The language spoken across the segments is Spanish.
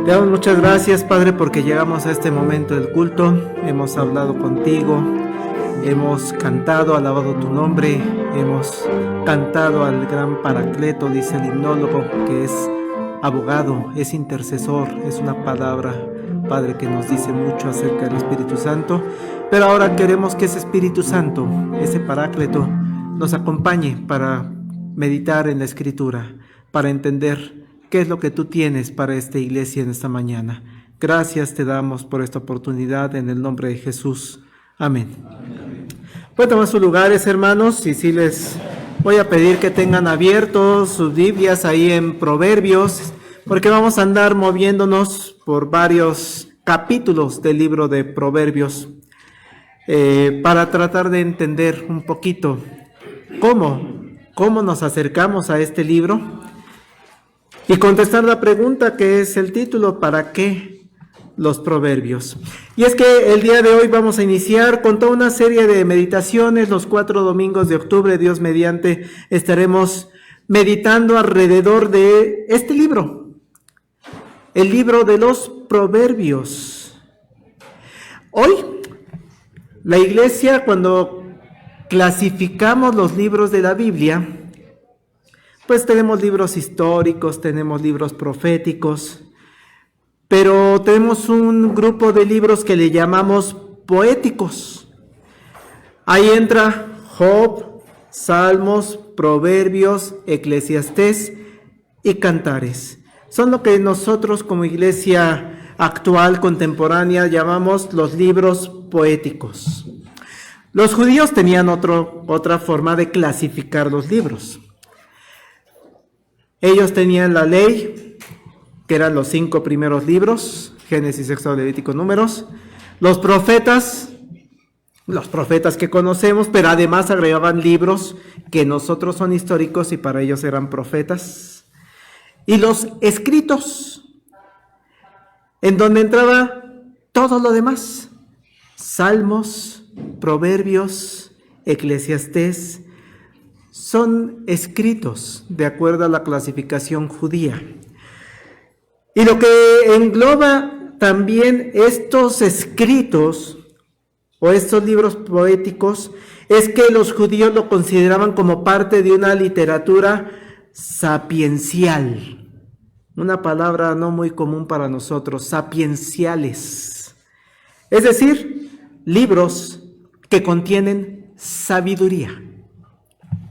Te damos muchas gracias, Padre, porque llegamos a este momento del culto. Hemos hablado contigo, hemos cantado, alabado tu nombre, hemos cantado al gran Paracleto, dice el himnólogo, que es abogado, es intercesor, es una palabra, Padre, que nos dice mucho acerca del Espíritu Santo. Pero ahora queremos que ese Espíritu Santo, ese Paráclito, nos acompañe para meditar en la Escritura, para entender qué es lo que tú tienes para esta iglesia en esta mañana. Gracias te damos por esta oportunidad en el nombre de Jesús. Amén. Pueden tomar sus lugares, hermanos, y sí les voy a pedir que tengan abiertos sus Biblias ahí en Proverbios, porque vamos a andar moviéndonos por varios capítulos del libro de Proverbios para tratar de entender un poquito cómo nos acercamos a este libro y contestar la pregunta que es el título: ¿para qué los proverbios? Y es que el día de hoy vamos a iniciar con toda una serie de meditaciones. Los 4 domingos de octubre, Dios mediante, estaremos meditando alrededor de este libro, el libro de los proverbios. Hoy, la iglesia, cuando clasificamos los libros de la Biblia, pues tenemos libros históricos, tenemos libros proféticos, pero tenemos un grupo de libros que le llamamos poéticos. Ahí entra Job, Salmos, Proverbios, Eclesiastés y Cantares. Son lo que nosotros como iglesia actual, contemporánea, llamamos los libros poéticos. Los judíos tenían otra forma de clasificar los libros. Ellos tenían la ley, que eran los 5 primeros libros, Génesis, Éxodo, Levítico, Números. Los profetas que conocemos, pero además agregaban libros que nosotros son históricos y para ellos eran profetas. Y los escritos, en donde entraba todo lo demás: Salmos, Proverbios, Eclesiastés. Son escritos de acuerdo a la clasificación judía. Y lo que engloba también estos escritos o estos libros poéticos es que los judíos lo consideraban como parte de una literatura sapiencial. Una palabra no muy común para nosotros, sapienciales. Es decir, libros que contienen sabiduría.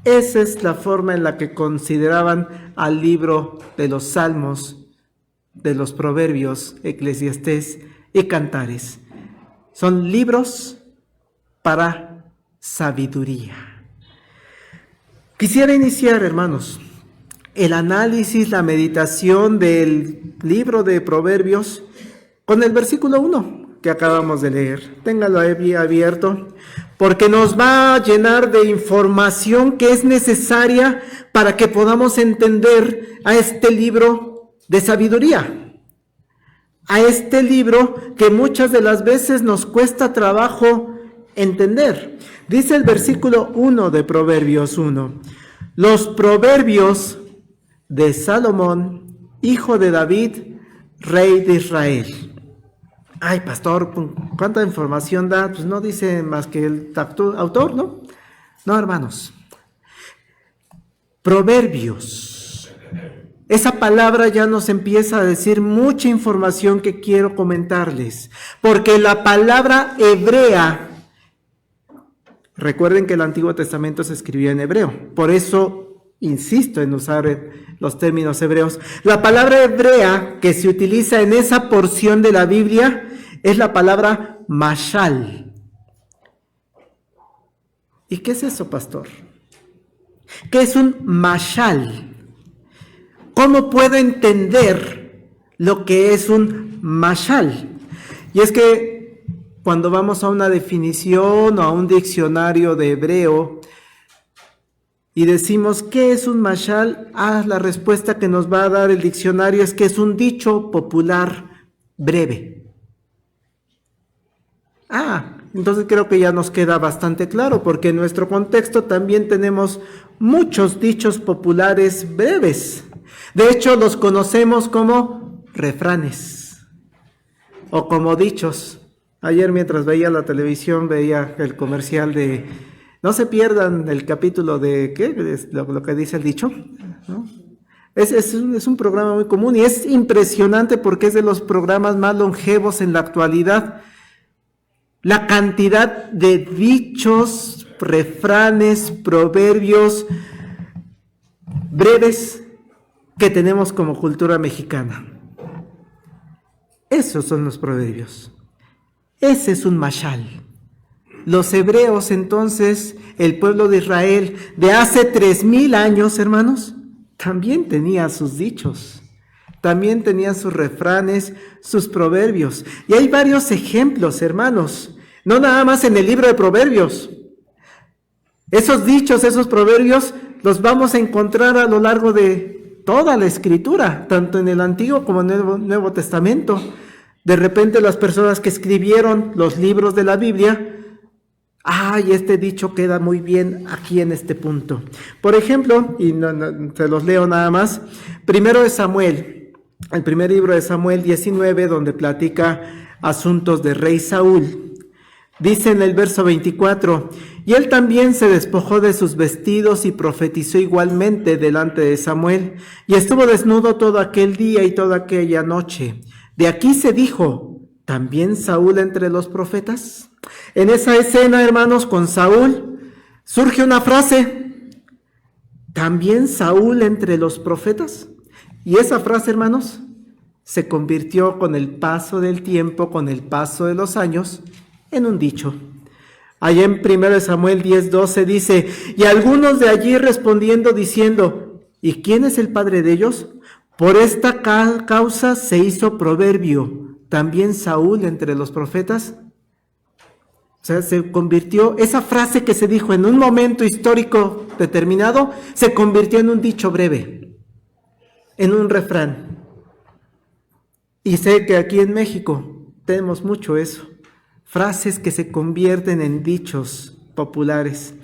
Esa es la forma en la que consideraban al libro de los Salmos, de los Proverbios, Eclesiastés y Cantares. Son libros para sabiduría. Quisiera iniciar, hermanos, el análisis, la meditación del libro de Proverbios con el versículo 1 que acabamos de leer. Téngalo ahí abierto, porque nos va a llenar de información que es necesaria para que podamos entender a este libro de sabiduría, a este libro que muchas de las veces nos cuesta trabajo entender. Dice el versículo 1 de Proverbios 1, los proverbios de Salomón, hijo de David, rey de Israel. Ay, pastor, ¿cuánta información da? Pues no dice más que el autor, ¿no? No, hermanos. Proverbios. esa palabra ya nos empieza a decir mucha información que quiero comentarles, porque la palabra hebrea, recuerden que el Antiguo Testamento se escribía en hebreo, por eso insisto en usar los términos hebreos. La palabra hebrea que se utiliza en esa porción de la Biblia es la palabra mashal. ¿Y qué es eso, pastor? ¿Qué es un mashal? ¿Cómo puedo entender lo que es un mashal? Y es que cuando vamos a una definición o a un diccionario de hebreo y decimos ¿qué es un mashal? La respuesta que nos va a dar el diccionario es que es un dicho popular breve. Entonces creo que ya nos queda bastante claro, porque en nuestro contexto también tenemos muchos dichos populares breves. De hecho, los conocemos como refranes o como dichos. Ayer mientras veía la televisión veía el comercial de no se pierdan el capítulo de ¿qué? Es lo que dice el dicho, ¿no? Es un programa muy común y es impresionante porque es de los programas más longevos en la actualidad. La cantidad de dichos, refranes, proverbios breves que tenemos como cultura mexicana. Esos son los proverbios. Ese es un mashal. Los hebreos entonces, el pueblo de Israel de hace 3000 años, hermanos, también tenía sus dichos. También tenían sus refranes, sus proverbios. Y hay varios ejemplos, hermanos. No nada más en el libro de Proverbios. Esos dichos, esos proverbios, los vamos a encontrar a lo largo de toda la Escritura, tanto en el Antiguo como en el Nuevo Testamento. De repente las personas que escribieron los libros de la Biblia, este dicho queda muy bien aquí en este punto. Por ejemplo, y se los leo nada más, primero de Samuel, el primer libro de Samuel 19, donde platica asuntos de rey Saúl. Dice en el verso 24, y él también se despojó de sus vestidos y profetizó igualmente delante de Samuel, y estuvo desnudo todo aquel día y toda aquella noche. De aquí se dijo, ¿también Saúl entre los profetas? En esa escena, hermanos, con Saúl, surge una frase, ¿también Saúl entre los profetas? Y esa frase, hermanos, se convirtió con el paso del tiempo, con el paso de los años, en un dicho. Allá en 1 Samuel 10:12 dice, y algunos de allí respondiendo diciendo, ¿y quién es el padre de ellos? Por esta causa se hizo proverbio, ¿también Saúl entre los profetas? O sea, se convirtió, esa frase que se dijo en un momento histórico determinado, se convirtió en un dicho breve, en un refrán. Y sé que aquí en México tenemos mucho eso. Frases que se convierten en dichos populares.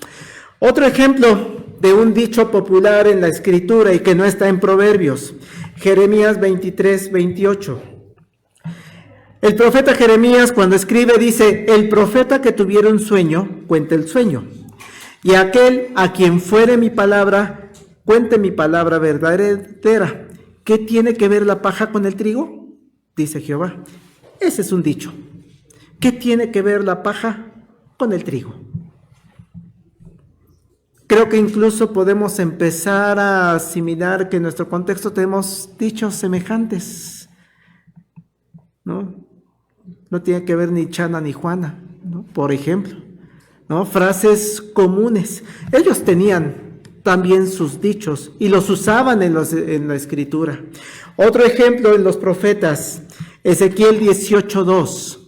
Otro ejemplo de un dicho popular en la Escritura y que no está en Proverbios, Jeremías 23:28. El profeta Jeremías cuando escribe dice, el profeta que tuviera un sueño, cuente el sueño, y aquel a quien fuere mi palabra, cuente mi palabra verdadera. ¿Qué tiene que ver la paja con el trigo? Dice Jehová. Ese es un dicho. ¿Qué tiene que ver la paja con el trigo? Creo que incluso podemos empezar a asimilar que en nuestro contexto tenemos dichos semejantes, ¿no? No tiene que ver ni Chana ni Juana, ¿no? Por ejemplo, ¿no? Frases comunes. Ellos tenían también sus dichos y los usaban en la Escritura. Otro ejemplo en los profetas, Ezequiel 18:2.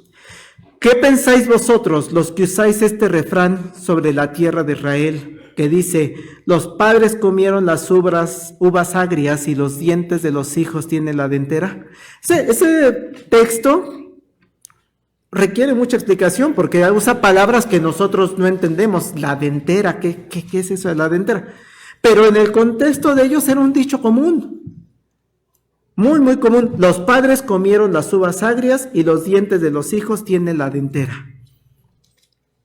¿Qué pensáis vosotros, los que usáis este refrán sobre la tierra de Israel, que dice, los padres comieron las uvas agrias y los dientes de los hijos tienen la dentera? Ese texto requiere mucha explicación porque usa palabras que nosotros no entendemos. La dentera, ¿qué es eso de la dentera? Pero en el contexto de ellos era un dicho común. Muy, muy común. Los padres comieron las uvas agrias y los dientes de los hijos tienen la dentera.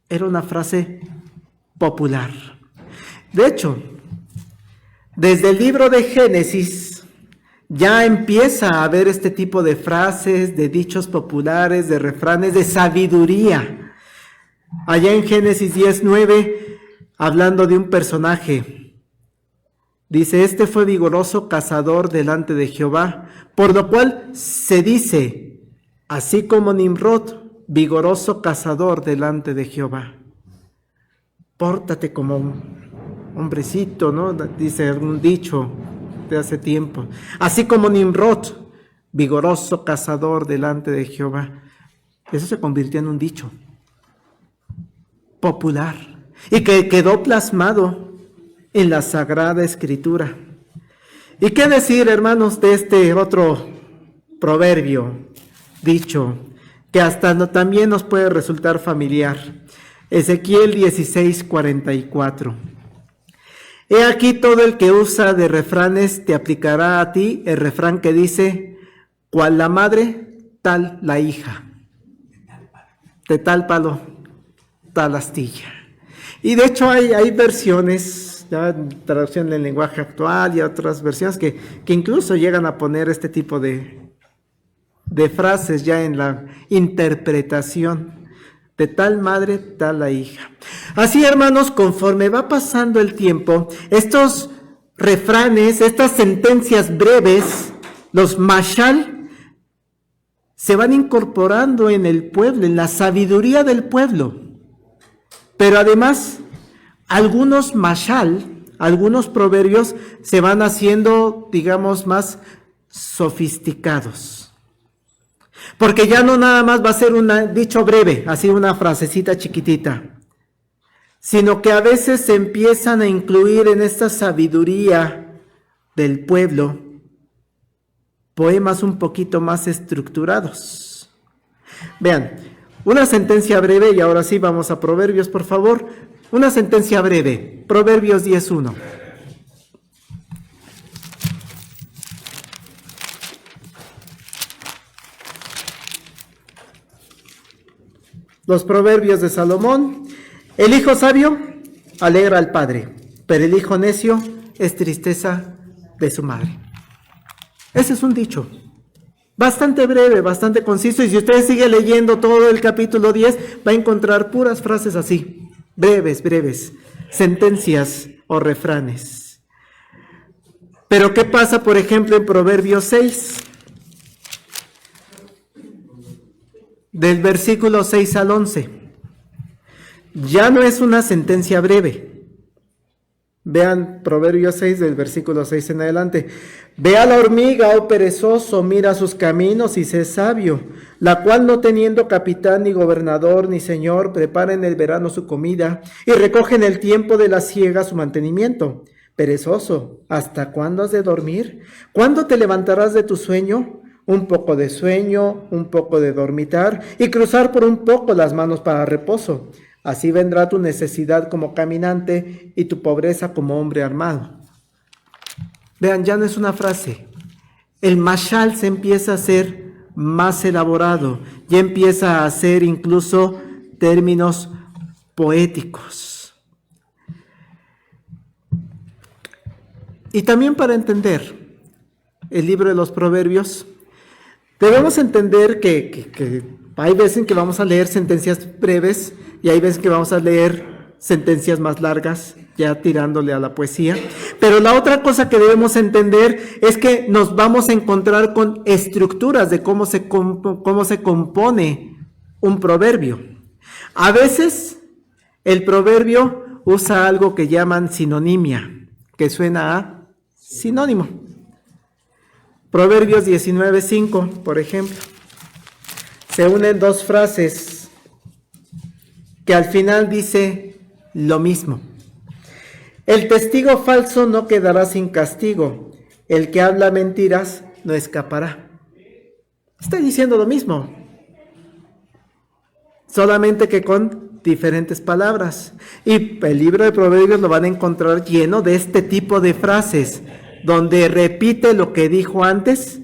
Era una frase popular. De hecho, desde el libro de Génesis ya empieza a haber este tipo de frases, de dichos populares, de refranes, de sabiduría. Allá en Génesis 10:9, hablando de un personaje, dice, este fue vigoroso cazador delante de Jehová, por lo cual se dice, así como Nimrod, vigoroso cazador delante de Jehová. Pórtate como un hombrecito, ¿no? Dice algún dicho de hace tiempo. Así como Nimrod, vigoroso cazador delante de Jehová. Eso se convirtió en un dicho popular y que quedó plasmado en la Sagrada Escritura. ¿Y qué decir, hermanos, de este otro proverbio, dicho, que hasta también nos puede resultar familiar? Ezequiel 16:44. He aquí todo el que usa de refranes te aplicará a ti el refrán que dice, cual la madre, tal la hija. De tal palo, tal astilla. Y de hecho hay versiones, ya traducción en lenguaje actual y otras versiones que incluso llegan a poner este tipo de frases ya en la interpretación. De tal madre, tal la hija. Así, hermanos, conforme va pasando el tiempo, estos refranes, estas sentencias breves, los mashal, se van incorporando en el pueblo, en la sabiduría del pueblo. Pero además, algunos mashal, algunos proverbios, se van haciendo, digamos, más sofisticados. Porque ya no nada más va a ser un dicho breve, así una frasecita chiquitita, sino que a veces se empiezan a incluir en esta sabiduría del pueblo poemas un poquito más estructurados. Vean, una sentencia breve, y ahora sí vamos a Proverbios, por favor. Una sentencia breve, Proverbios 10:1. Los proverbios de Salomón. El hijo sabio alegra al padre, pero el hijo necio es tristeza de su madre. Ese es un dicho bastante breve, bastante conciso, y si usted sigue leyendo todo el capítulo 10, va a encontrar puras frases así, breves, sentencias o refranes. Pero ¿qué pasa, por ejemplo, en Proverbios 6? Del versículo 6 al 11. Ya no es una sentencia breve. Vean Proverbios 6 del versículo 6 en adelante. Ve a la hormiga, oh perezoso, mira sus caminos y sé sabio, la cual no teniendo capitán ni gobernador ni señor, prepara en el verano su comida y recoge en el tiempo de la siega su mantenimiento. Perezoso, ¿hasta cuándo has de dormir? ¿Cuándo te levantarás de tu sueño? Un poco de sueño, un poco de dormitar y cruzar por un poco las manos para reposo. Así vendrá tu necesidad como caminante y tu pobreza como hombre armado. Vean, ya no es una frase. El mashal se empieza a hacer más elaborado, ya empieza a hacer incluso términos poéticos. Y también para entender el libro de los Proverbios, debemos entender que hay veces en que vamos a leer sentencias breves y hay veces que vamos a leer sentencias más largas, ya tirándole a la poesía. Pero la otra cosa que debemos entender es que nos vamos a encontrar con estructuras de cómo se compone un proverbio. A veces el proverbio usa algo que llaman sinonimia, que suena a sinónimo. Proverbios 19:5, por ejemplo. Se unen dos frases que al final dice lo mismo. El testigo falso no quedará sin castigo. El que habla mentiras no escapará. Está diciendo lo mismo, solamente que con diferentes palabras. Y el libro de Proverbios lo van a encontrar lleno de este tipo de frases, donde repite lo que dijo antes,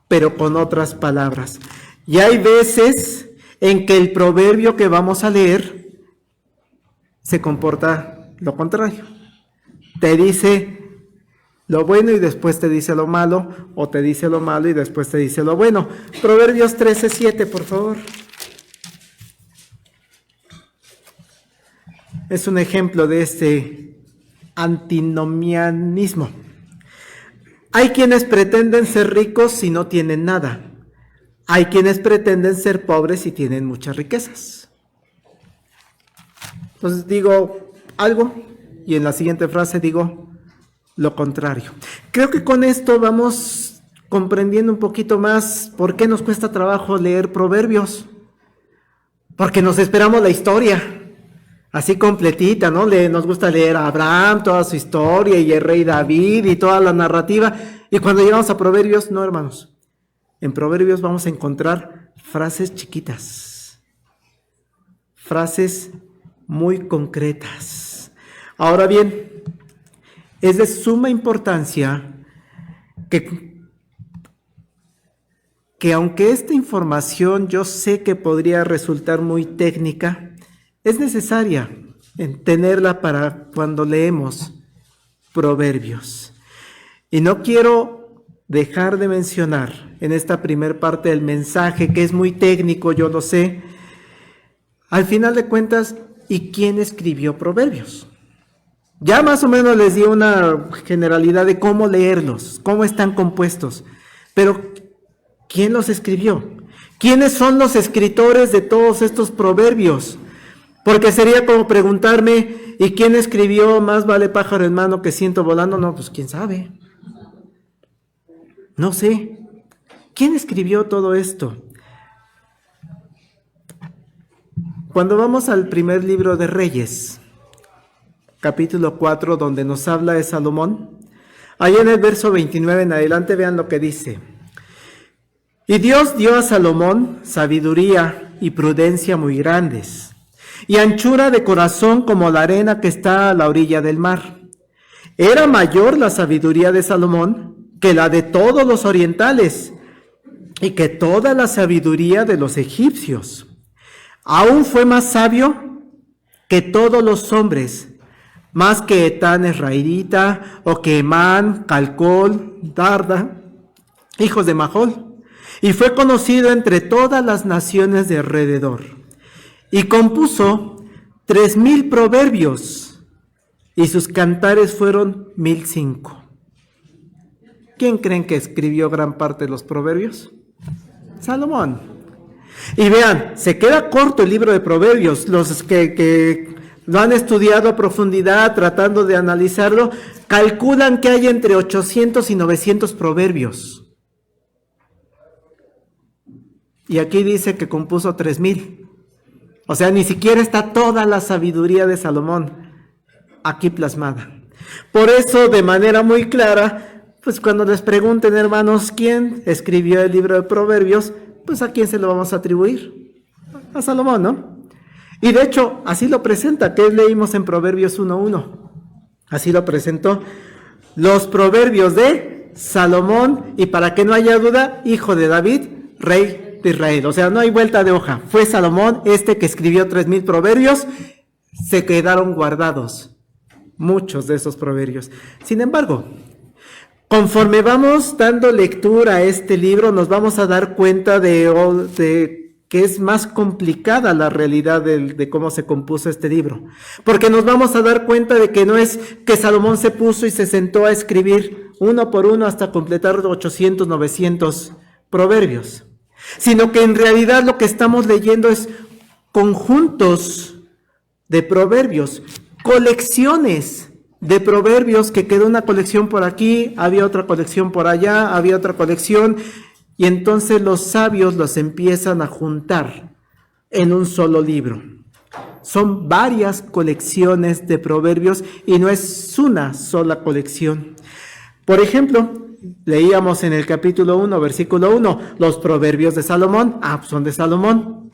pero con otras palabras. Y hay veces en que el proverbio que vamos a leer se comporta lo contrario. Te dice lo bueno y después te dice lo malo, o te dice lo malo y después te dice lo bueno. Proverbios 13:7, por favor. Es un ejemplo de este antinomianismo. Hay quienes pretenden ser ricos si no tienen nada. Hay quienes pretenden ser pobres y tienen muchas riquezas. Entonces digo algo y en la siguiente frase digo lo contrario. Creo que con esto vamos comprendiendo un poquito más por qué nos cuesta trabajo leer Proverbios. Porque nos esperamos la historia así completita, ¿no? Nos gusta leer a Abraham, toda su historia, y el rey David, y toda la narrativa. Y cuando llegamos a Proverbios, no, hermanos. En Proverbios vamos a encontrar frases chiquitas, frases muy concretas. Ahora bien, es de suma importancia que aunque esta información yo sé que podría resultar muy técnica, es necesaria tenerla para cuando leemos Proverbios. Y no quiero dejar de mencionar en esta primer parte del mensaje, que es muy técnico, yo lo sé, al final de cuentas, ¿y quién escribió Proverbios? Ya más o menos les di una generalidad de cómo leerlos, cómo están compuestos, pero ¿quién los escribió? ¿Quiénes son los escritores de todos estos proverbios? Porque sería como preguntarme, ¿y quién escribió más vale pájaro en mano que ciento volando? No, pues quién sabe. No sé. ¿Quién escribió todo esto? Cuando vamos al primer libro de Reyes, capítulo 4, donde nos habla de Salomón, ahí en el verso 29 en adelante, vean lo que dice. Y Dios dio a Salomón sabiduría y prudencia muy grandes, y anchura de corazón como la arena que está a la orilla del mar. Era mayor la sabiduría de Salomón que la de todos los orientales, y que toda la sabiduría de los egipcios. Aún fue más sabio que todos los hombres, más que Etán Esraelita, o que Emán, Calcol, Darda, hijos de Mahol, y fue conocido entre todas las naciones de alrededor. Y compuso 3,000 proverbios, y sus cantares fueron 1,005. ¿Quién creen que escribió gran parte de los proverbios? Salomón. Y vean, se queda corto el libro de Proverbios. Los que lo han estudiado a profundidad, tratando de analizarlo, calculan que hay entre 800 y 900 proverbios. Y aquí dice que compuso 3,000. O sea, ni siquiera está toda la sabiduría de Salomón aquí plasmada. Por eso, de manera muy clara, pues cuando les pregunten, hermanos, ¿quién escribió el libro de Proverbios? Pues ¿a quién se lo vamos a atribuir? A Salomón, ¿no? Y de hecho, así lo presenta, que leímos en Proverbios 1:1. Así lo presentó. Los proverbios de Salomón, y para que no haya duda, hijo de David, rey de Israel. O sea, no hay vuelta de hoja. Fue Salomón que escribió 3,000 proverbios. Se quedaron guardados muchos de esos proverbios. Sin embargo, conforme vamos dando lectura a este libro, nos vamos a dar cuenta de que es más complicada la realidad de cómo se compuso este libro. Porque nos vamos a dar cuenta de que no es que Salomón se puso y se sentó a escribir uno por uno hasta completar 800, 900 proverbios, sino que en realidad lo que estamos leyendo es conjuntos de proverbios, colecciones de proverbios, que quedó una colección por aquí, había otra colección por allá, había otra colección, y entonces los sabios los empiezan a juntar en un solo libro. Son varias colecciones de proverbios y no es una sola colección. Por ejemplo, leíamos en el capítulo 1, versículo 1, los proverbios de Salomón. Son de Salomón.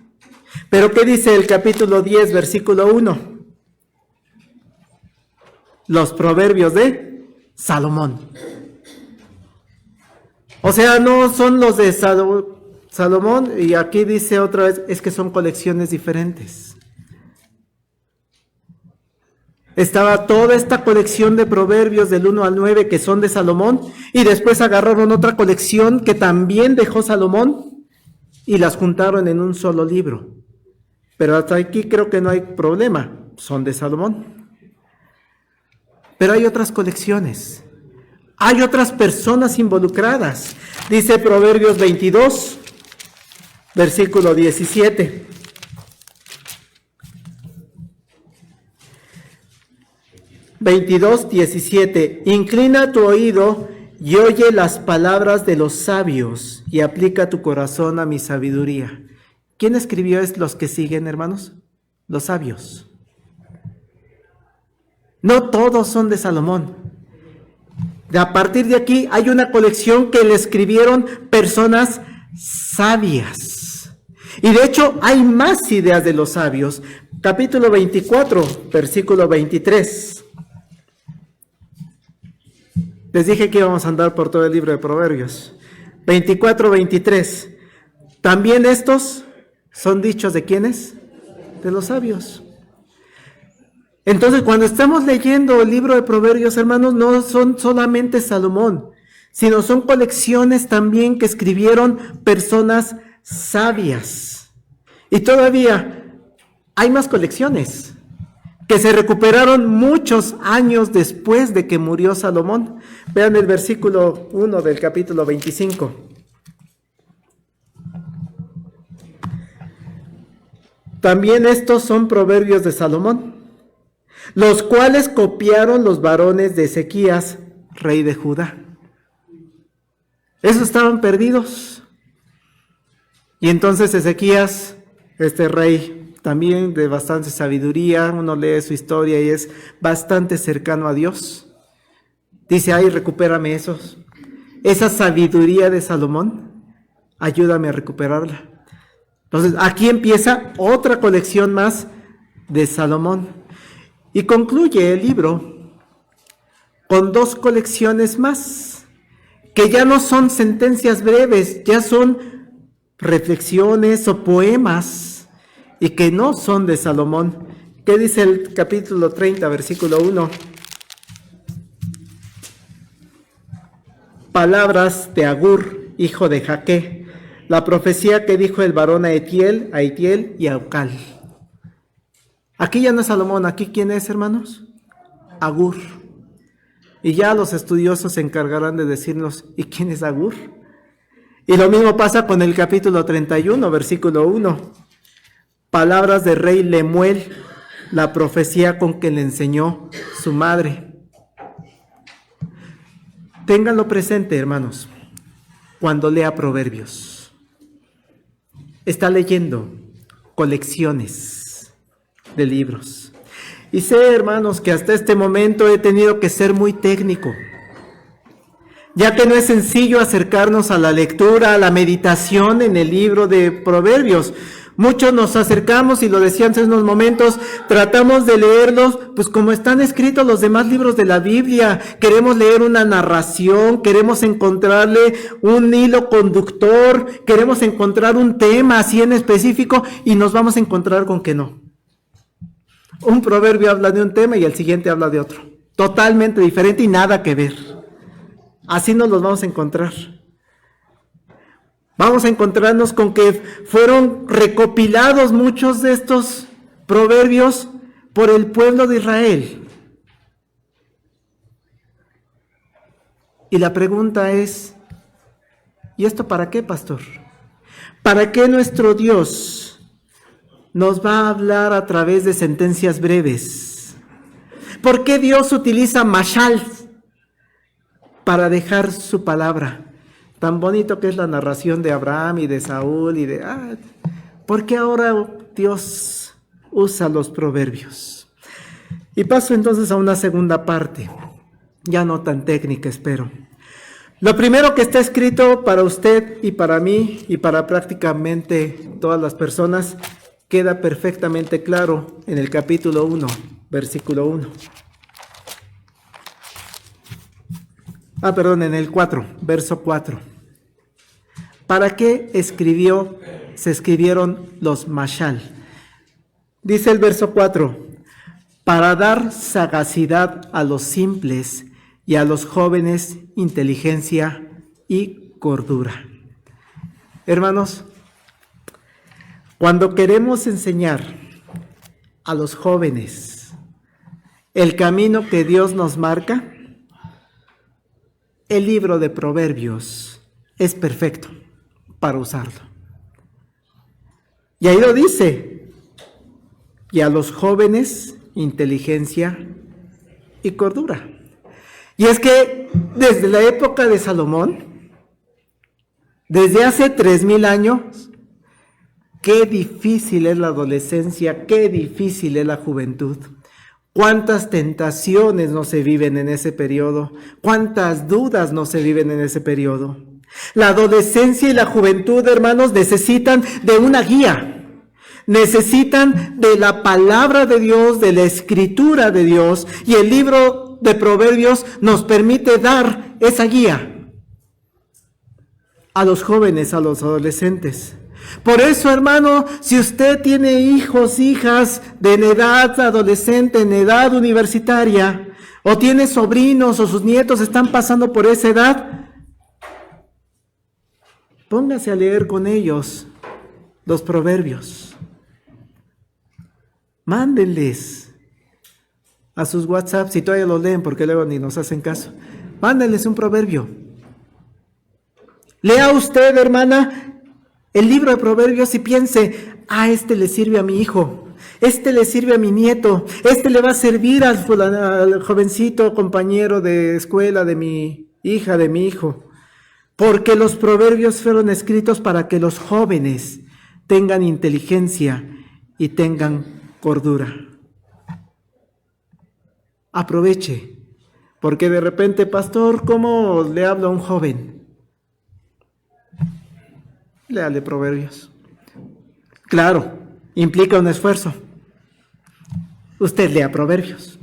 Pero ¿qué dice el capítulo 10, versículo 1? Los proverbios de Salomón. O sea, no son los de Salomón, y aquí dice otra vez, es que son colecciones diferentes. Estaba toda esta colección de proverbios del 1 al 9 que son de Salomón, y después agarraron otra colección que también dejó Salomón y las juntaron en un solo libro. Pero hasta aquí creo que no hay problema, son de Salomón. Pero hay otras colecciones, hay otras personas involucradas. Dice Proverbios 22, versículo 17. 22:17. Inclina tu oído y oye las palabras de los sabios y aplica tu corazón a mi sabiduría. ¿Quién escribió los que siguen, hermanos? Los sabios. No todos son de Salomón. A partir de aquí hay una colección que le escribieron personas sabias. Y de hecho hay más ideas de los sabios. Capítulo 24, versículo 23. Les dije que íbamos a andar por todo el libro de Proverbios. 24:23. También estos son dichos de ¿quiénes? De los sabios. Entonces, cuando estamos leyendo el libro de Proverbios, hermanos, no son solamente Salomón, sino son colecciones también que escribieron personas sabias. Y todavía hay más colecciones que se recuperaron muchos años después de que murió Salomón. Vean el versículo 1 del capítulo 25. También estos son proverbios de Salomón, los cuales copiaron los varones de Ezequías, rey de Judá. Esos estaban perdidos. Y entonces Ezequías, este rey, también de bastante sabiduría, uno lee su historia y es bastante cercano a Dios. Dice, ay, recupérame esa sabiduría de Salomón, ayúdame a recuperarla. Entonces, aquí empieza otra colección más de Salomón. Y concluye el libro con dos colecciones más, que ya no son sentencias breves, ya son reflexiones o poemas, y que no son de Salomón. ¿Qué dice el capítulo 30, versículo 1? Palabras de Agur, hijo de Jaque, la profecía que dijo el varón a Itiel y a Ucal. Aquí ya no es Salomón, aquí ¿quién es, hermanos? Agur. Y ya los estudiosos se encargarán de decirnos, ¿y quién es Agur? Y lo mismo pasa con el capítulo 31, versículo 1. Palabras de rey Lemuel, la profecía con que le enseñó su madre. Ténganlo presente, hermanos, cuando lea Proverbios. Está leyendo colecciones de libros. Y sé, hermanos, que hasta este momento he tenido que ser muy técnico, ya que no es sencillo acercarnos a la lectura, a la meditación en el libro de Proverbios. Muchos nos acercamos, y lo decían hace unos momentos, tratamos de leerlos, pues como están escritos los demás libros de la Biblia. Queremos leer una narración, queremos encontrarle un hilo conductor, queremos encontrar un tema así en específico, y nos vamos a encontrar con que no. Un proverbio habla de un tema y el siguiente habla de otro, totalmente diferente y nada que ver. Así nos los vamos a encontrar. Vamos a encontrarnos con que fueron recopilados muchos de estos proverbios por el pueblo de Israel. Y la pregunta es, ¿y esto para qué, pastor? ¿Para qué nuestro Dios nos va a hablar a través de sentencias breves? ¿Por qué Dios utiliza mashal para dejar su palabra? Tan bonito que es la narración de Abraham y de Saúl y de... ¿por qué ahora Dios usa los proverbios? Y paso entonces a una segunda parte, ya no tan técnica, espero. Lo primero que está escrito para usted y para mí y para prácticamente todas las personas queda perfectamente claro en el capítulo 1, versículo 1. En el 4, verso 4. ¿Para qué se escribieron los mashal? Dice el verso 4. para dar sagacidad a los simples y a los jóvenes inteligencia y cordura. Hermanos, cuando queremos enseñar a los jóvenes el camino que Dios nos marca, el libro de Proverbios es perfecto para usarlo. Y ahí lo dice, y a los jóvenes inteligencia y cordura. Y es que desde la época de Salomón, desde hace 3000 años, qué difícil es la adolescencia, qué difícil es la juventud. Cuántas tentaciones no se viven en ese periodo, cuántas dudas no se viven en ese periodo. La adolescencia y la juventud, hermanos, necesitan de una guía, necesitan de la palabra de Dios, de la escritura de Dios, y el libro de Proverbios nos permite dar esa guía a los jóvenes, a los adolescentes. Por eso, hermano, si usted tiene hijos, hijas en edad adolescente, en edad universitaria, o tiene sobrinos o sus nietos están pasando por esa edad, póngase a leer con ellos los proverbios. Mándenles a sus WhatsApp, si todavía los leen, porque luego ni nos hacen caso. Mándenles un proverbio. Lea usted, hermana, el libro de Proverbios y piense, este le sirve a mi hijo, este le sirve a mi nieto, este le va a servir al jovencito compañero de escuela de mi hija, de mi hijo. Porque los proverbios fueron escritos para que los jóvenes tengan inteligencia y tengan cordura. Aproveche, porque de repente, pastor, ¿cómo le hablo a un joven? Léale Proverbios. Claro, implica un esfuerzo. Usted lea Proverbios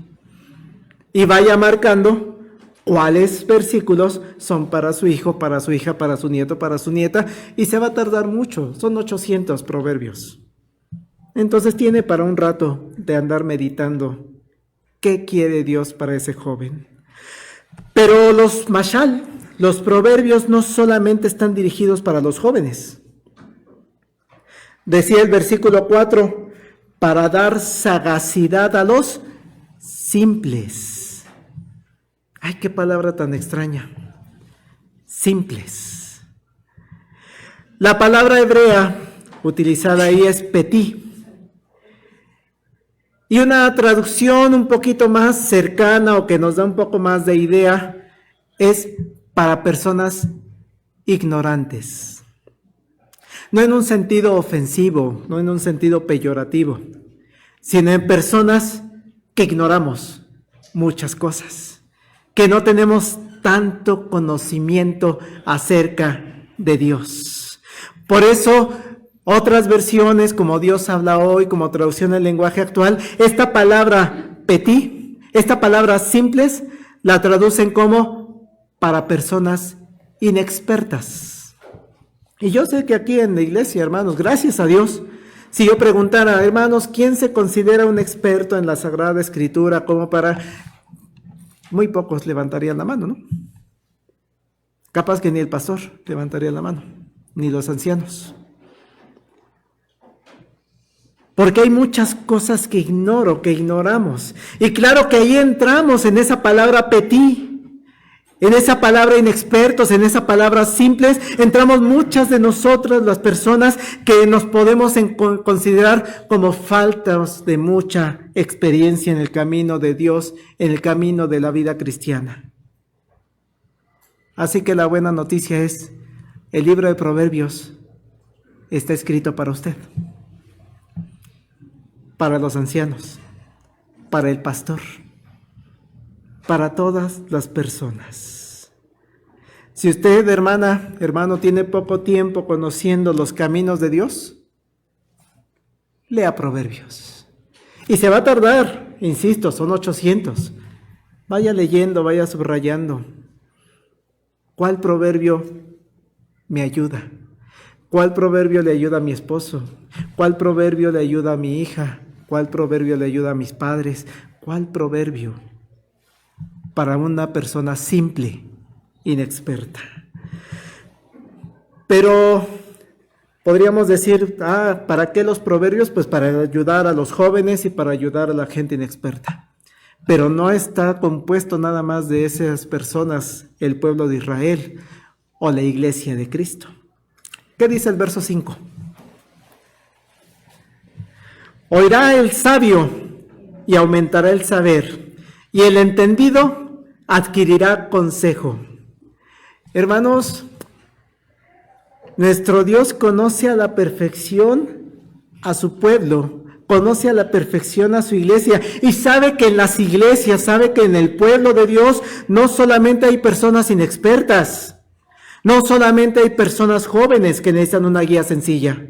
y vaya marcando cuáles versículos son para su hijo, para su hija, para su nieto, para su nieta, y se va a tardar mucho. Son 800 proverbios. Entonces tiene para un rato de andar meditando qué quiere Dios para ese joven. Pero los mashal, los proverbios, no solamente están dirigidos para los jóvenes. Decía el versículo 4, para dar sagacidad a los simples. Ay, qué palabra tan extraña. Simples. La palabra hebrea utilizada ahí es petí. Y una traducción un poquito más cercana o que nos da un poco más de idea es para personas ignorantes. No en un sentido ofensivo, no en un sentido peyorativo, sino en personas que ignoramos muchas cosas, que no tenemos tanto conocimiento acerca de Dios. Por eso, otras versiones, como Dios habla hoy, como traducción del lenguaje actual, esta palabra petí, esta palabra simples, la traducen como para personas inexpertas. Y yo sé que aquí en la iglesia, hermanos, gracias a Dios, si yo preguntara, hermanos, ¿quién se considera un experto en la Sagrada Escritura? Como para... Muy pocos levantarían la mano, ¿no? Capaz que ni el pastor levantaría la mano, ni los ancianos. Porque hay muchas cosas que ignoro, que ignoramos. Y claro que ahí entramos en esa palabra petí, en esa palabra inexpertos, en esa palabra simples, entramos muchas de nosotras, las personas que nos podemos considerar como faltas de mucha experiencia en el camino de Dios, en el camino de la vida cristiana. Así que la buena noticia es, el libro de Proverbios está escrito para usted, para los ancianos, para el pastor, para todas las personas. Si usted, hermano, tiene poco tiempo conociendo los caminos de Dios, lea Proverbios. Y se va a tardar, insisto, son 800. Vaya leyendo, vaya subrayando. ¿Cuál proverbio me ayuda? ¿Cuál proverbio le ayuda a mi esposo? ¿Cuál proverbio le ayuda a mi hija? ¿Cuál proverbio le ayuda a mis padres? ¿Cuál proverbio? Para una persona simple, inexperta. Pero podríamos decir, ¿para qué los proverbios? Pues para ayudar a los jóvenes y para ayudar a la gente inexperta. Pero no está compuesto nada más de esas personas, el pueblo de Israel o la iglesia de Cristo. ¿Qué dice el verso 5? Oirá el sabio y aumentará el saber, y el entendido adquirirá consejo. Hermanos, nuestro Dios conoce a la perfección a su pueblo, conoce a la perfección a su iglesia y sabe que en las iglesias, sabe que en el pueblo de Dios no solamente hay personas inexpertas, no solamente hay personas jóvenes que necesitan una guía sencilla,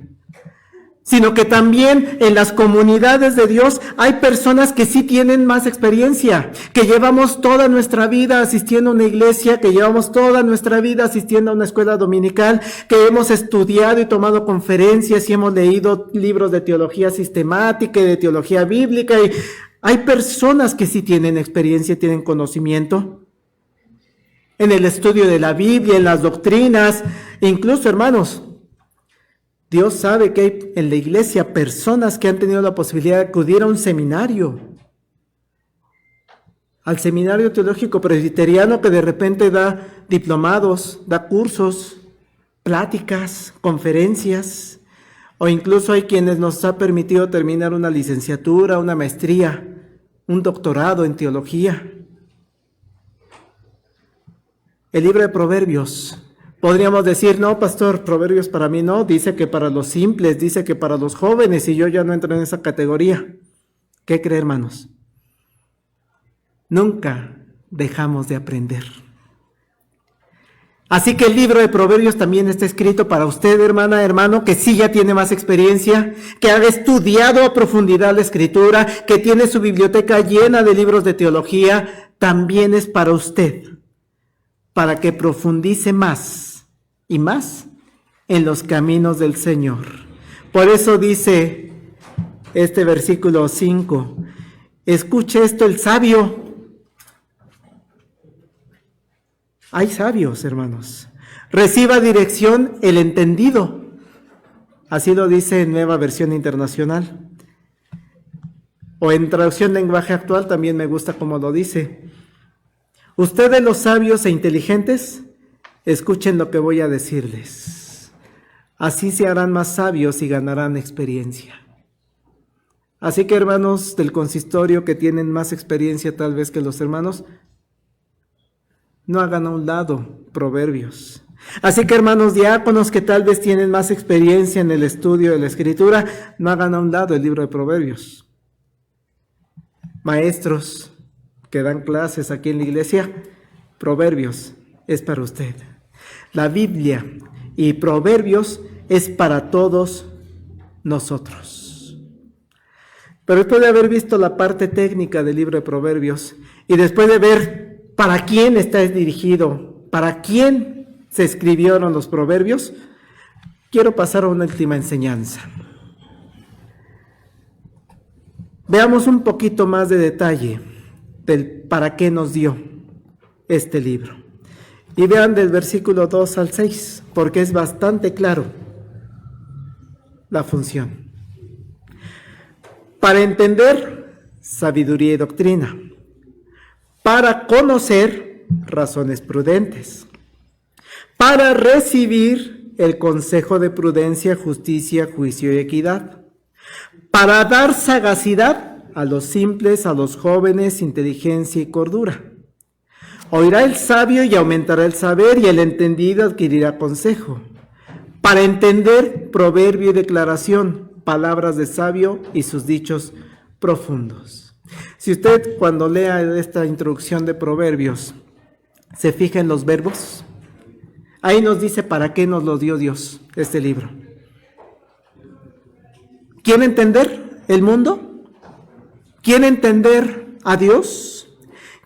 sino que también en las comunidades de Dios hay personas que sí tienen más experiencia, que llevamos toda nuestra vida asistiendo a una iglesia, que llevamos toda nuestra vida asistiendo a una escuela dominical, que hemos estudiado y tomado conferencias y hemos leído libros de teología sistemática y de teología bíblica. Y hay personas que sí tienen experiencia, tienen conocimiento en el estudio de la Biblia, en las doctrinas, incluso, hermanos, Dios sabe que hay en la iglesia personas que han tenido la posibilidad de acudir a un seminario, al seminario teológico presbiteriano, que de repente da diplomados, da cursos, pláticas, conferencias, o incluso hay quienes nos ha permitido terminar una licenciatura, una maestría, un doctorado en teología. El libro de Proverbios. Podríamos decir, no, pastor, Proverbios para mí no, dice que para los simples, dice que para los jóvenes, y yo ya no entro en esa categoría. ¿Qué cree, hermanos? Nunca dejamos de aprender. Así que el libro de Proverbios también está escrito para usted, hermana, hermano, que sí ya tiene más experiencia, que ha estudiado a profundidad la Escritura, que tiene su biblioteca llena de libros de teología, también es para usted, para que profundice más y más en los caminos del Señor. Por eso dice este versículo 5, escuche esto el sabio. Hay sabios, hermanos. Reciba dirección el entendido. Así lo dice en Nueva Versión Internacional. O en traducción lenguaje actual también me gusta como lo dice. Ustedes los sabios e inteligentes, escuchen lo que voy a decirles. Así se harán más sabios y ganarán experiencia. Así que, hermanos del consistorio que tienen más experiencia tal vez que los hermanos, no hagan a un lado Proverbios. Así que, hermanos diáconos que tal vez tienen más experiencia en el estudio de la Escritura, no hagan a un lado el libro de Proverbios. Maestros que dan clases aquí en la iglesia, Proverbios es para usted. La Biblia y Proverbios es para todos nosotros. Pero después de haber visto la parte técnica del libro de Proverbios y después de ver para quién está dirigido, para quién se escribieron los Proverbios, quiero pasar a una última enseñanza. Veamos un poquito más de detalle del para qué nos dio este libro. Y vean del versículo 2 al 6, porque es bastante claro la función. Para entender, sabiduría y doctrina. Para conocer, razones prudentes. Para recibir el consejo de prudencia, justicia, juicio y equidad. Para dar sagacidad a los simples, a los jóvenes, inteligencia y cordura. Oirá el sabio y aumentará el saber, y el entendido adquirirá consejo. Para entender, proverbio y declaración, palabras de sabio y sus dichos profundos. Si usted cuando lea esta introducción de Proverbios se fija en los verbos, ahí nos dice para qué nos lo dio Dios este libro. ¿Quiere entender el mundo? ¿Quiere entender a Dios?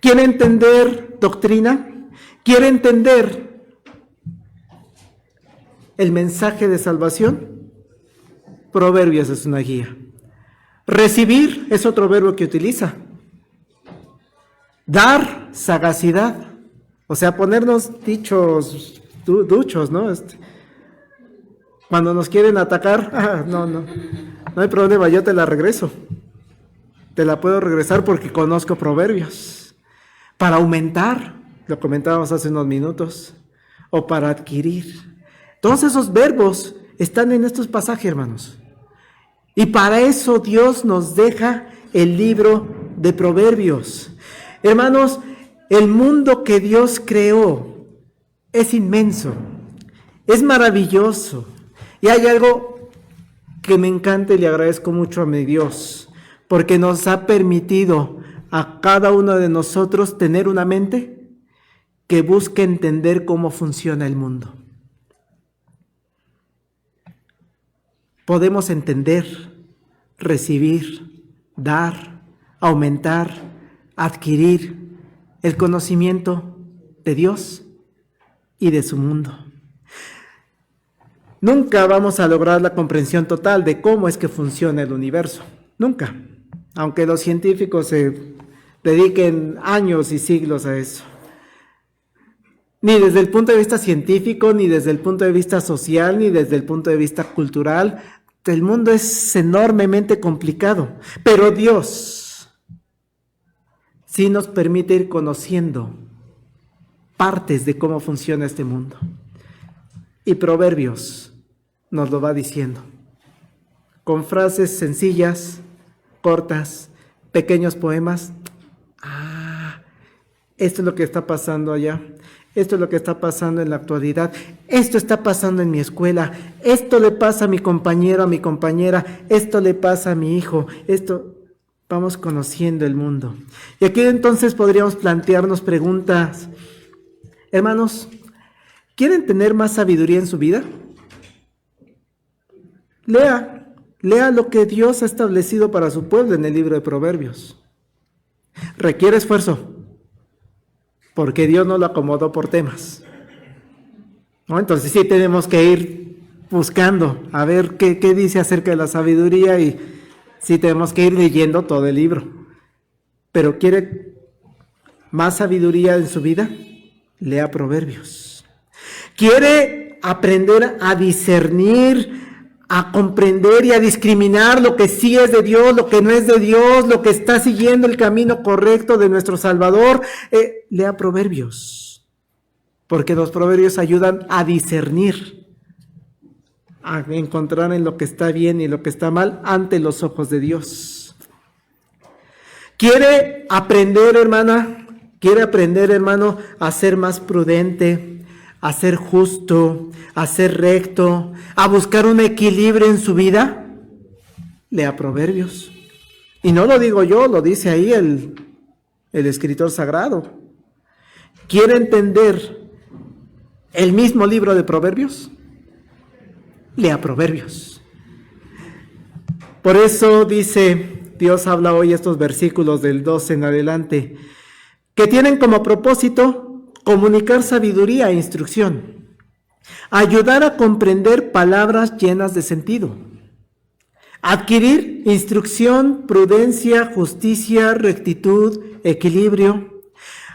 ¿Quiere entender doctrina? ¿Quiere entender el mensaje de salvación? Proverbios es una guía. Recibir es otro verbo que utiliza. Dar sagacidad. O sea, ponernos dichos, duchos, ¿no? Cuando nos quieren atacar, no hay problema, yo te la regreso. Te la puedo regresar porque conozco proverbios. Para aumentar, lo comentábamos hace unos minutos, o para adquirir. Todos esos verbos están en estos pasajes, hermanos. Y para eso Dios nos deja el libro de Proverbios. Hermanos, el mundo que Dios creó es inmenso, es maravilloso. Y hay algo que me encanta y le agradezco mucho a mi Dios, porque nos ha permitido a cada uno de nosotros tener una mente que busque entender cómo funciona el mundo. Podemos entender, recibir, dar, aumentar, adquirir el conocimiento de Dios y de su mundo. Nunca vamos a lograr la comprensión total de cómo es que funciona el universo. Nunca. Aunque los científicos se dediquen años y siglos a eso. Ni desde el punto de vista científico, ni desde el punto de vista social, ni desde el punto de vista cultural. El mundo es enormemente complicado. Pero Dios sí nos permite ir conociendo partes de cómo funciona este mundo. Y Proverbios nos lo va diciendo. Con frases sencillas, cortas, pequeños poemas. Esto es lo que está pasando allá. Esto es lo que está pasando en la actualidad. Esto está pasando en mi escuela. Esto le pasa a mi compañero, a mi compañera. Esto le pasa a mi hijo. Vamos conociendo el mundo. Y aquí entonces podríamos plantearnos preguntas. Hermanos, ¿quieren tener más sabiduría en su vida? Lea lo que Dios ha establecido para su pueblo en el libro de Proverbios. Requiere esfuerzo, porque Dios no lo acomodó por temas, ¿no? Entonces sí tenemos que ir buscando a ver qué dice acerca de la sabiduría y sí tenemos que ir leyendo todo el libro. Pero ¿quiere más sabiduría en su vida? Lea Proverbios. ¿Quiere aprender a discernir, a comprender y a discriminar lo que sí es de Dios, lo que no es de Dios, lo que está siguiendo el camino correcto de nuestro Salvador? Lea Proverbios, porque los proverbios ayudan a discernir, a encontrar en lo que está bien y lo que está mal ante los ojos de Dios. ¿Quiere aprender, hermana? ¿Quiere aprender, hermano, a ser más prudente, a ser justo, a ser recto, a buscar un equilibrio en su vida? Lea Proverbios. Y no lo digo yo, lo dice ahí el escritor sagrado. ¿Quiere entender el mismo libro de Proverbios? Lea Proverbios. Por eso dice, Dios habla hoy estos versículos del 12 en adelante, que tienen como propósito comunicar sabiduría e instrucción, ayudar a comprender palabras llenas de sentido, adquirir instrucción, prudencia, justicia, rectitud, equilibrio,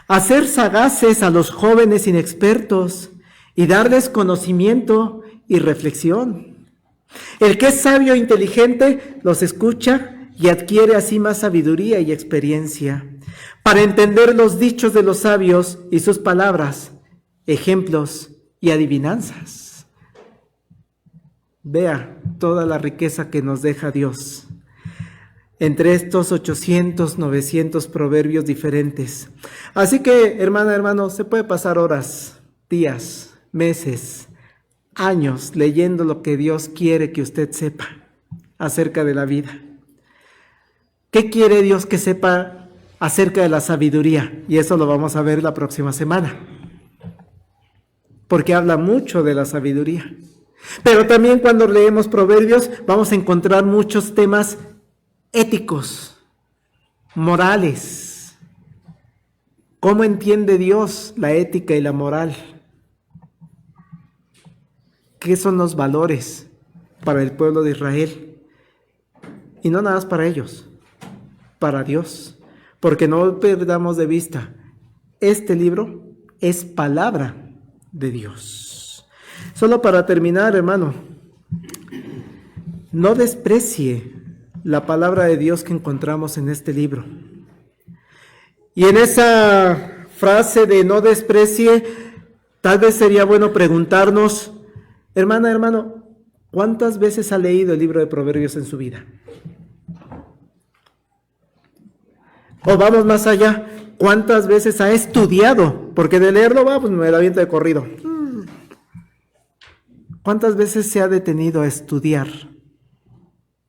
hacer sagaces a los jóvenes inexpertos y darles conocimiento y reflexión. El que es sabio e inteligente los escucha y adquiere así más sabiduría y experiencia para entender los dichos de los sabios y sus palabras, ejemplos y adivinanzas. Vea toda la riqueza que nos deja Dios entre estos 800, 900 proverbios diferentes. Así que, hermano, se puede pasar horas, días, meses, años leyendo lo que Dios quiere que usted sepa acerca de la vida. ¿Qué quiere Dios que sepa acerca de la sabiduría? Y eso lo vamos a ver la próxima semana, porque habla mucho de la sabiduría. Pero también cuando leemos Proverbios vamos a encontrar muchos temas éticos, morales. ¿Cómo entiende Dios la ética y la moral? ¿Qué son los valores para el pueblo de Israel? Y no nada más para ellos, para Dios. porque no perdamos de vista, este libro es palabra de Dios. Solo para terminar, hermano, no desprecie la palabra de Dios que encontramos en este libro. Y en esa frase de no desprecie, tal vez sería bueno preguntarnos, hermana, hermano, ¿cuántas veces ha leído el libro de Proverbios en su vida? O vamos más allá, ¿cuántas veces ha estudiado? Porque de leerlo, pues me la aviento de corrido. ¿Cuántas veces se ha detenido a estudiar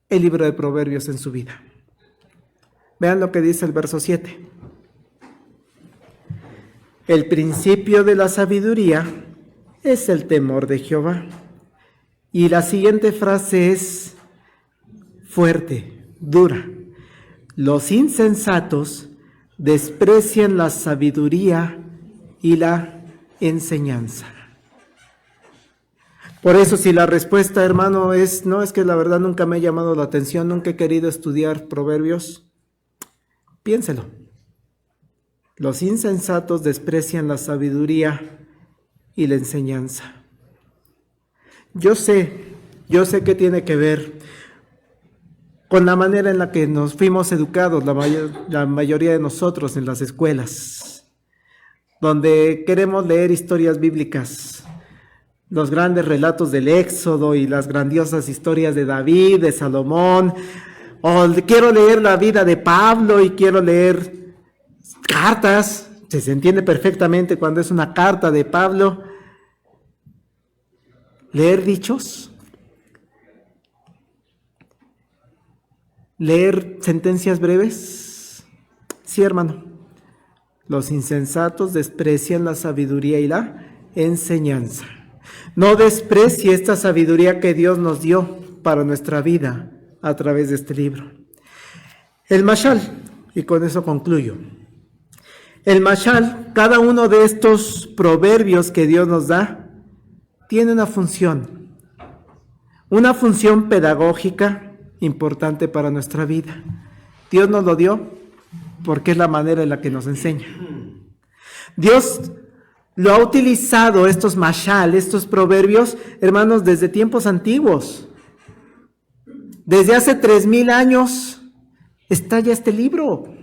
el libro de Proverbios en su vida? Vean lo que dice el verso 7. El principio de la sabiduría es el temor de Jehová. Y la siguiente frase es fuerte, dura. Los insensatos desprecian la sabiduría y la enseñanza. Por eso, si la respuesta, hermano, no, es que la verdad nunca me ha llamado la atención, nunca he querido estudiar Proverbios, piénselo. Los insensatos desprecian la sabiduría y la enseñanza. Yo sé que tiene que ver con la manera en la que nos fuimos educados, la mayoría de nosotros en las escuelas, donde queremos leer historias bíblicas, los grandes relatos del Éxodo y las grandiosas historias de David, de Salomón, o quiero leer la vida de Pablo y quiero leer cartas. Se entiende perfectamente cuando es una carta de Pablo. Leer dichos, leer sentencias breves. Sí, hermano, los insensatos desprecian la sabiduría y la enseñanza. No desprecie esta sabiduría que Dios nos dio para nuestra vida a través de este libro. El mashal, y con eso concluyo. El mashal, cada uno de estos proverbios que Dios nos da, tiene una función pedagógica importante para nuestra vida. Dios nos lo dio porque es la manera en la que nos enseña. Dios lo ha utilizado, estos mashal, estos proverbios, hermanos, desde tiempos antiguos. Desde hace 3000 años está ya este libro.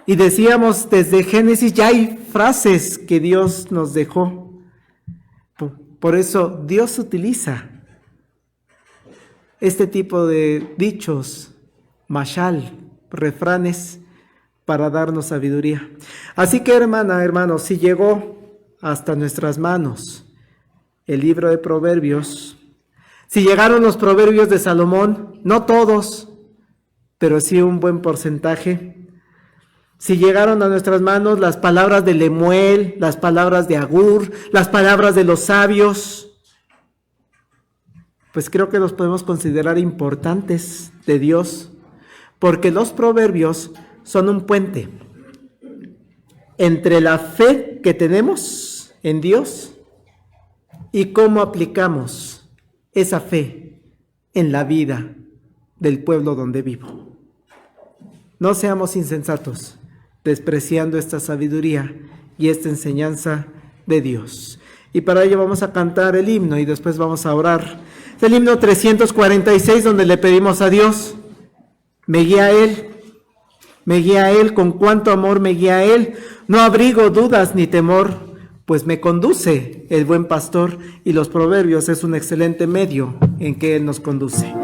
Y decíamos, desde Génesis ya hay frases que Dios nos dejó. Por eso Dios utiliza este tipo de dichos, mashal, refranes, para darnos sabiduría. Así que, hermano, si llegó hasta nuestras manos el libro de Proverbios, si llegaron los proverbios de Salomón, no todos, pero sí un buen porcentaje, si llegaron a nuestras manos las palabras de Lemuel, las palabras de Agur, las palabras de los sabios, pues creo que los podemos considerar importantes de Dios, porque los proverbios son un puente entre la fe que tenemos en Dios y cómo aplicamos esa fe en la vida del pueblo donde vivo. No seamos insensatos, despreciando esta sabiduría y esta enseñanza de Dios. Y para ello vamos a cantar el himno y después vamos a orar. Es el himno 346, donde le pedimos a Dios, me guía a Él, con cuánto amor me guía a Él. No abrigo dudas ni temor, pues me conduce el buen pastor, y los proverbios es un excelente medio en que Él nos conduce.